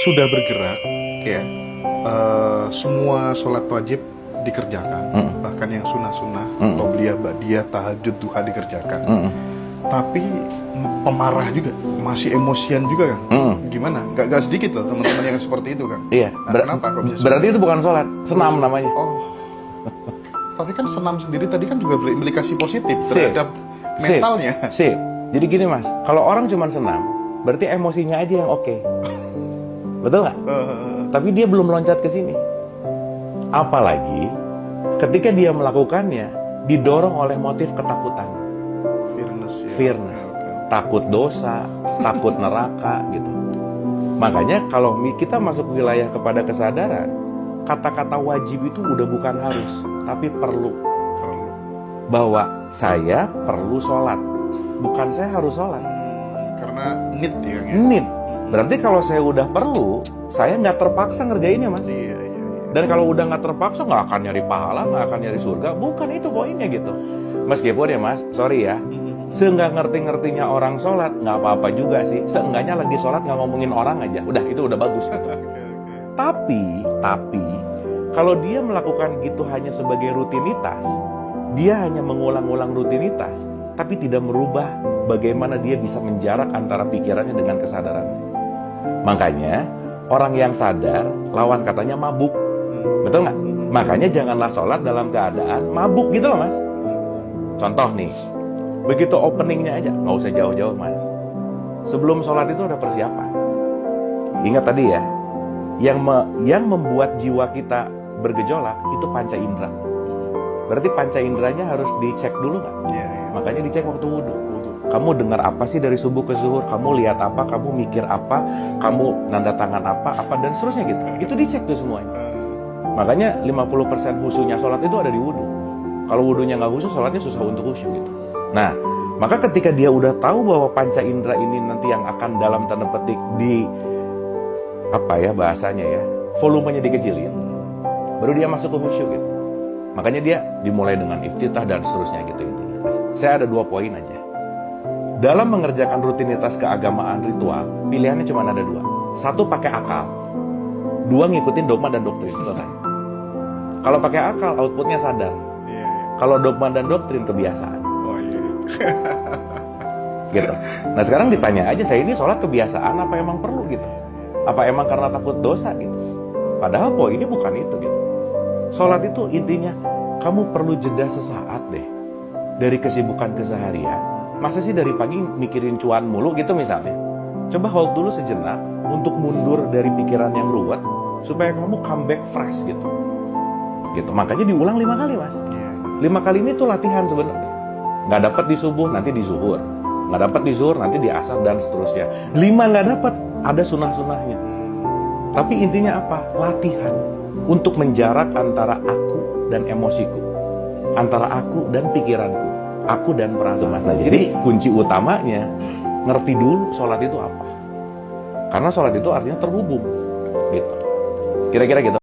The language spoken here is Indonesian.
sudah bergerak, ya, semua sholat wajib dikerjakan, bahkan yang sunnah-sunnah, qobliyah, ba'diyah, tahajud, duha dikerjakan. Tapi pemarah juga, masih emosian juga, kan? Gimana? Gak sedikit loh teman-teman yang seperti itu, kan? Iya. Nah, kenapa kok bisa berarti itu bukan sholat, senam namanya. Oh, tapi kan senam sendiri tadi kan juga berimplikasi positif terhadap mentalnya. Sip. Jadi gini mas, kalau orang cuma senam, berarti emosinya aja yang oke. Betul nggak? Tapi dia belum loncat ke sini. Apalagi ketika dia melakukannya didorong oleh motif ketakutan. Fearness. Takut dosa, takut neraka gitu. Makanya kalau kita masuk wilayah kepada kesadaran, kata-kata wajib itu udah bukan harus, tapi perlu. Bahwa saya perlu sholat, bukan saya harus sholat. Karena need ya. Need. Berarti kalau saya udah perlu, saya nggak terpaksa ngerjainnya mas. Iya. Dan kalau udah nggak terpaksa, nggak akan nyari pahala, nggak akan nyari surga. Bukan itu poinnya gitu. Meskipun ya mas, sorry ya, seenggak ngerti-ngertinya orang sholat, nggak apa-apa juga sih. Seenggaknya lagi sholat nggak ngomongin orang aja. Udah, itu udah bagus gitu. Tapi, kalau dia melakukan gitu hanya sebagai rutinitas, dia hanya mengulang-ulang rutinitas, tapi tidak merubah bagaimana dia bisa menjarak antara pikirannya dengan kesadaran. Makanya, orang yang sadar, lawan katanya mabuk. Betul nggak? Makanya janganlah sholat dalam keadaan mabuk gitu loh mas. Contoh nih, begitu openingnya aja, nggak usah jauh-jauh mas. Sebelum sholat itu ada persiapan. Ingat tadi ya, yang membuat jiwa kita bergejolak itu panca indera. Berarti panca inderanya harus dicek dulu nggak? Iya. Makanya dicek waktu wudhu. Kamu dengar apa sih dari subuh ke zuhur? Kamu lihat apa? Kamu mikir apa? Kamu nanda tangan apa? Dan seterusnya gitu. Itu dicek tuh semuanya. Makanya 50% khusyuknya sholat itu ada di wudhu. Kalau wudhunya nggak khusyuk, sholatnya susah untuk khusyuk gitu. Nah, maka ketika dia udah tahu bahwa panca indera ini nanti yang akan dalam tanda petik bahasanya ya, volumenya dikecilin, baru dia masuk ke khusyuk gitu. Makanya dia dimulai dengan iftitah dan seterusnya gitu intinya. Saya ada 2 poin aja. Dalam mengerjakan rutinitas keagamaan ritual, pilihannya cuma ada 2. 1 pakai akal, 2 ngikutin dogma dan doktrin. Selesai. Kalau pakai akal, outputnya sadar. Kalau dogma dan doktrin, kebiasaan. Oh iya. Gitu. Nah sekarang ditanya aja, saya ini sholat kebiasaan apa emang perlu gitu? Apa emang karena takut dosa gitu? Padahal poinnya bukan itu gitu. Sholat itu intinya, kamu perlu jeda sesaat deh dari kesibukan keseharian. Masa sih dari pagi mikirin cuan mulu gitu misalnya? Coba hold dulu sejenak untuk mundur dari pikiran yang ruwet supaya kamu comeback fresh gitu. Makanya diulang 5 kali mas. 5 kali ini tuh latihan sebenarnya. Nggak dapat di subuh, nanti di zuhur. Nggak dapat di zuhur, nanti di asar dan seterusnya. 5 nggak dapat, ada sunnah-sunnahnya. Tapi intinya apa? Latihan untuk menjarak antara aku dan emosiku, antara aku dan pikiranku, aku dan perasaan. Nah, jadi kunci utamanya ngerti dulu sholat itu apa. Karena sholat itu artinya terhubung gitu. Kira-kira gitu.